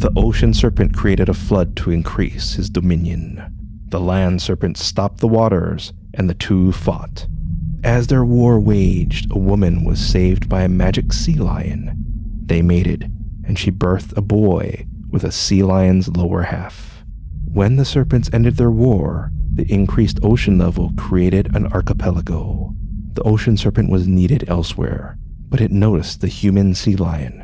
The ocean serpent created a flood to increase his dominion. The land serpent stopped the waters, and the two fought. As their war waged, a woman was saved by a magic sea lion. They mated, and she birthed a boy with a sea lion's lower half. When the serpents ended their war, the increased ocean level created an archipelago. The ocean serpent was needed elsewhere, but it noticed the human sea lion.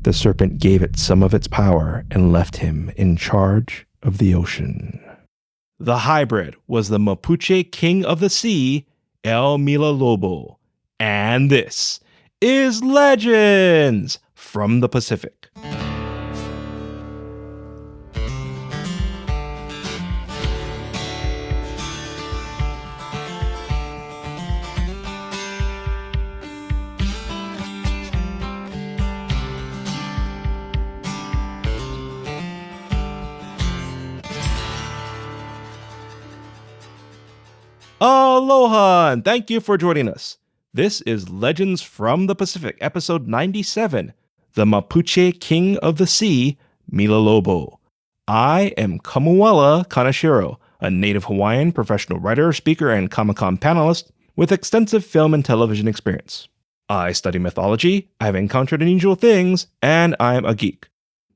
The serpent gave it some of its power and left him in charge of the ocean. The hybrid was the Mapuche king of the sea, El Millalobo. And this is Legends from the Pacific. Aloha, and thank you for joining us. This is Legends from the Pacific, episode 97, The Mapuche King of the Sea, Millalobo. I am Kamuela Kaneshiro, a native Hawaiian professional writer, speaker, and Comic-Con panelist with extensive film and television experience. I study mythology, I've encountered unusual things, and I'm a geek.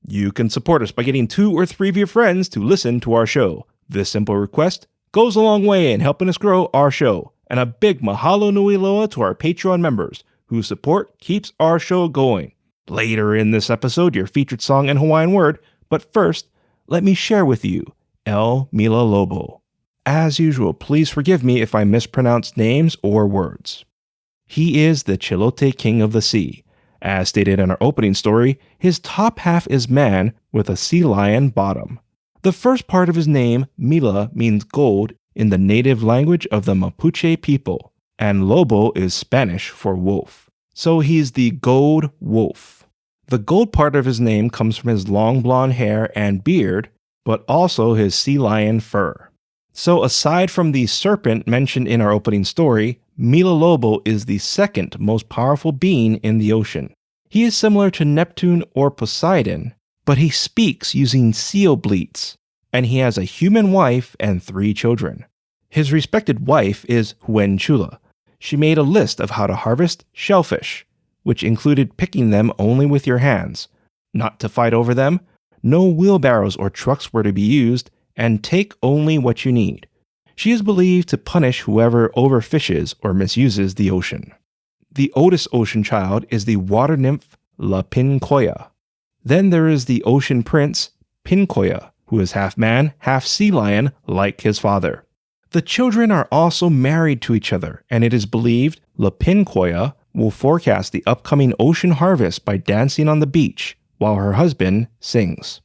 You can support us by getting 2 or 3 of your friends to listen to our show. This simple request goes a long way in helping us grow our show. And a big mahalo nui loa to our Patreon members, whose support keeps our show going. Later in this episode, your featured song and Hawaiian word, but first, let me share with you El Millalobo. As usual, please forgive me if I mispronounce names or words. He is the Chilote King of the Sea. As stated in our opening story, his top half is man with a sea lion bottom. The first part of his name, Mila, means gold in the native language of the Mapuche people, and Lobo is Spanish for wolf. So he's the gold wolf. The gold part of his name comes from his long blonde hair and beard, but also his sea lion fur. So aside from the serpent mentioned in our opening story, Millalobo is the second most powerful being in the ocean. He is similar to Neptune or Poseidon, but he speaks using seal bleats, and he has a human wife and 3 children. His respected wife is Huenchula. She made a list of how to harvest shellfish, which included picking them only with your hands, not to fight over them, no wheelbarrows or trucks were to be used, and take only what you need. She is believed to punish whoever overfishes or misuses the ocean. The oldest ocean child is the water nymph La Pincoya. Then there is the ocean prince, Pincoya, who is half man, half sea lion, like his father. The children are also married to each other, and it is believed La Pincoya will forecast the upcoming ocean harvest by dancing on the beach while her husband sings.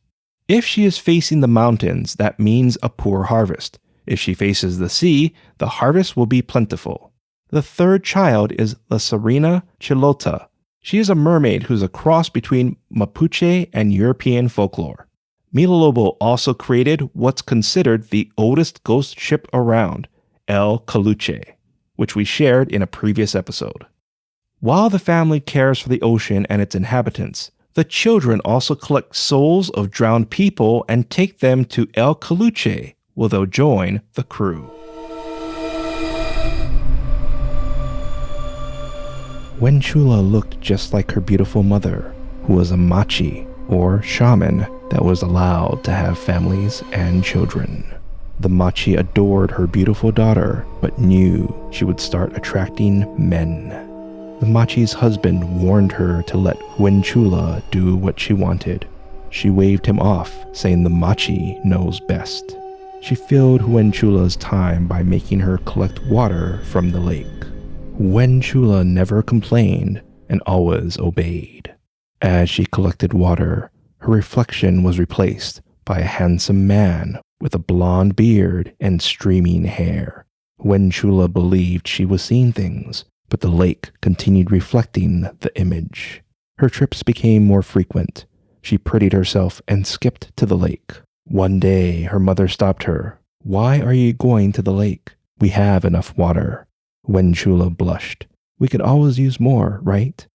If she is facing the mountains, that means a poor harvest. If she faces the sea, the harvest will be plentiful. The third child is La Serena Chilota. She is a mermaid who's a cross between Mapuche and European folklore. Millalobo also created what's considered the oldest ghost ship around, El Caluche, which we shared in a previous episode. While the family cares for the ocean and its inhabitants, the children also collect souls of drowned people and take them to El Caluche, where they'll join the crew. Huenchula looked just like her beautiful mother, who was a machi, or shaman, that was allowed to have families and children. The machi adored her beautiful daughter, but knew she would start attracting men. The machi's husband warned her to let Huenchula do what she wanted. She waved him off, saying the machi knows best. She filled Huenchula's time by making her collect water from the lake. Huenchula never complained and always obeyed. As she collected water, her reflection was replaced by a handsome man with a blonde beard and streaming hair. Huenchula believed she was seeing things, but the lake continued reflecting the image. Her trips became more frequent. She prettied herself and skipped to the lake. One day, her mother stopped her. "Why are you going to the lake? We have enough water." Huenchula blushed. "We could always use more, right?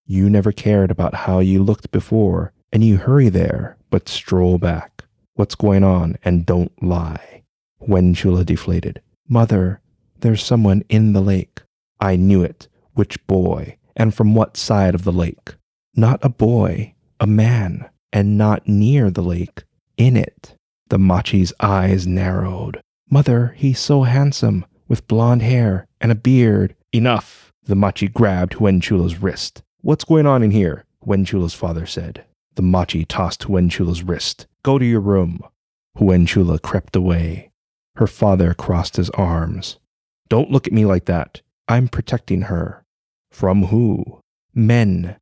You never cared about how you looked before, And you hurry there, but stroll back. What's going on, and don't lie. Wenchula deflated. Mother, there's someone in the lake. I knew it. Which boy, and from what side of the lake? Not a boy, a man, and not near the lake, in it. The machi's eyes narrowed. Mother, he's so handsome, with blonde hair and a beard. Enough! The machi grabbed Wenchula's wrist. What's going on in here? Wenchula's father said. The machi tossed Wenchula's wrist. Go to your room. Wenchula crept away. Her father crossed his arms. Don't look at me like that. I'm protecting her. From who? Men.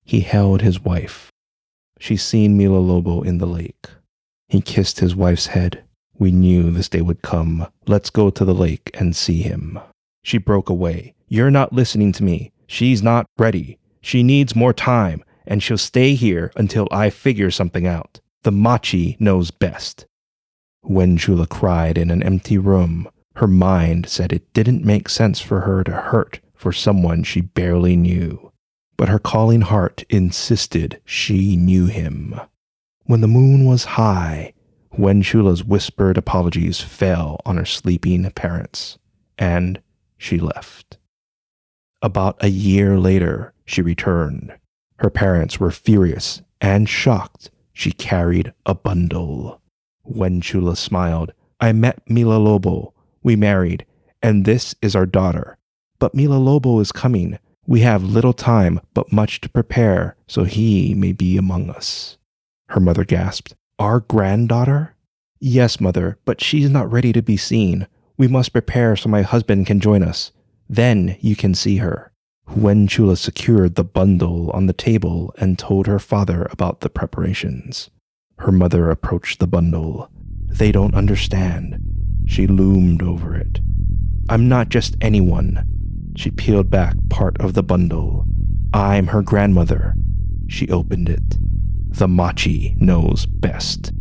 He held his wife. She's seen Millalobo in the lake. He kissed his wife's head. We knew this day would come. Let's go to the lake and see him. She broke away. You're not listening to me. She's not ready. She needs more time, and she'll stay here until I figure something out. The machi knows best. Wenchula cried in an empty room. Her mind said it didn't make sense for her to hurt for someone she barely knew. But her calling heart insisted she knew him. When the moon was high, Wenchula's whispered apologies fell on her sleeping parents, and she left. About a year later, she returned. Her parents were furious and shocked. She carried a bundle. Wenchula smiled. I met Millalobo. We married, and this is our daughter. But Millalobo is coming. We have little time, but much to prepare, so he may be among us. Her mother gasped. Our granddaughter? Yes, mother, but she's not ready to be seen. We must prepare so my husband can join us. Then you can see her. Wenchula secured the bundle on the table and told her father about the preparations. Her mother approached the bundle. They don't understand. She loomed over it. I'm not just anyone. She peeled back part of the bundle. I'm her grandmother. She opened it. The machi knows best.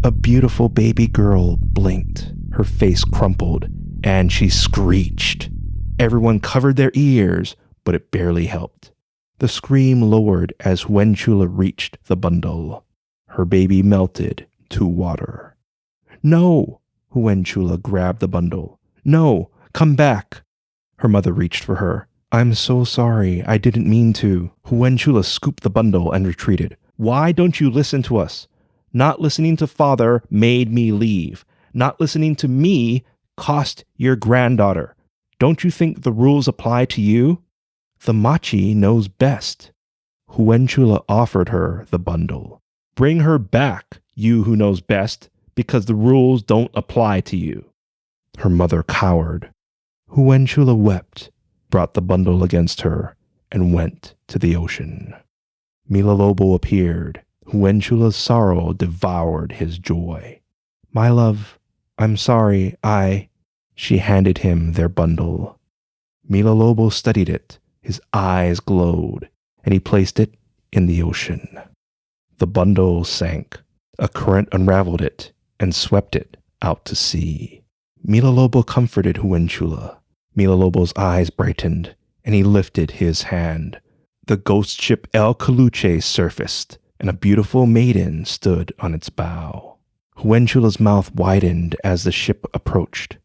A beautiful baby girl blinked. Her face crumpled, and she screeched. Everyone covered their ears, but it barely helped. The scream lowered as Wenchula reached the bundle. Her baby melted to water. No! Wenchula grabbed the bundle. No! Come back! Her mother reached for her. I'm so sorry. I didn't mean to. Wenchula scooped the bundle and retreated. Why don't you listen to us? Not listening to father made me leave. Not listening to me cost your granddaughter. Don't you think the rules apply to you? The machi knows best. Wenchula offered her the bundle. Bring her back, you who knows best, because the rules don't apply to you. Her mother cowered. Wenchula wept, brought the bundle against her, and went to the ocean. Millalobo appeared. Wenchula's sorrow devoured his joy. My love, I'm sorry, She handed him their bundle. Millalobo studied it. His eyes glowed, and he placed it in the ocean. The bundle sank. A current unraveled it and swept it out to sea. Millalobo comforted Wenchula. Millalobo's eyes brightened, and he lifted his hand. The ghost ship El Coluche surfaced, and a beautiful maiden stood on its bow. Wenchula's mouth widened as the ship approached.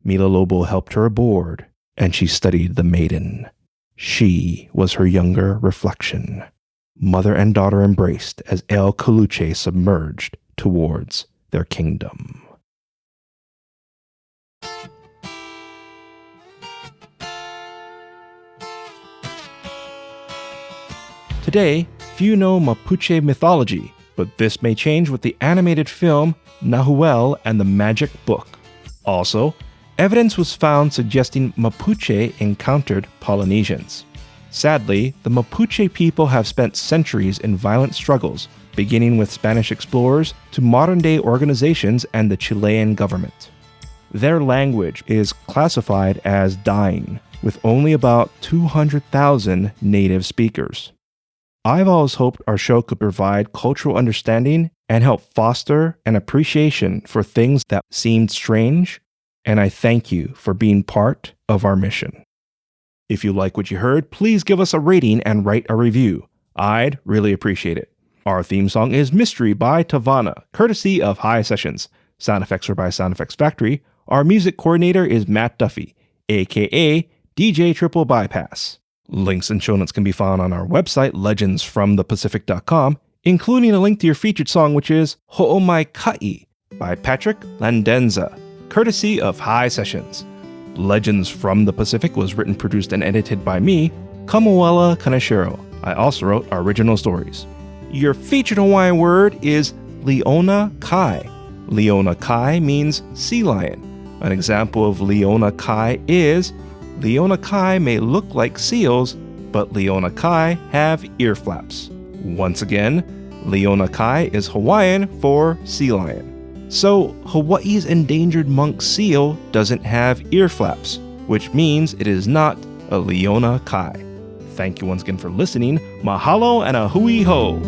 Millalobo helped her aboard, and she studied the maiden. She was her younger reflection. Mother and daughter embraced as El Coluche submerged towards their kingdom. Today, few know Mapuche mythology, but this may change with the animated film Nahuel and the Magic Book. Also, evidence was found suggesting Mapuche encountered Polynesians. Sadly, the Mapuche people have spent centuries in violent struggles, beginning with Spanish explorers to modern-day organizations and the Chilean government. Their language is classified as dying, with only about 200,000 native speakers. I've always hoped our show could provide cultural understanding and help foster an appreciation for things that seemed strange, and I thank you for being part of our mission. If you like what you heard, please give us a rating and write a review. I'd really appreciate it. Our theme song is Mystery by Tavana, courtesy of High Sessions. Sound effects are by Sound Effects Factory. Our music coordinator is Matt Duffy, aka DJ TripleBypass. Links and show notes can be found on our website, legendsfromthepacific.com, including a link to your featured song, which is Ho'omai Ka'i by Patrick Landenza, courtesy of High Sessions. Legends from the Pacific was written, produced, and edited by me, Kamuela Kaneshiro. I also wrote our original stories. Your featured Hawaiian word is Leona Kai. Leona Kai means sea lion. An example of Leona Kai is, Leona Kai may look like seals, but Leona Kai have ear flaps. Once again, Leona Kai is Hawaiian for sea lion. So, Hawaii's endangered monk seal doesn't have ear flaps, which means it is not a Leona Kai. Thank you once again for listening. Mahalo and a hui ho!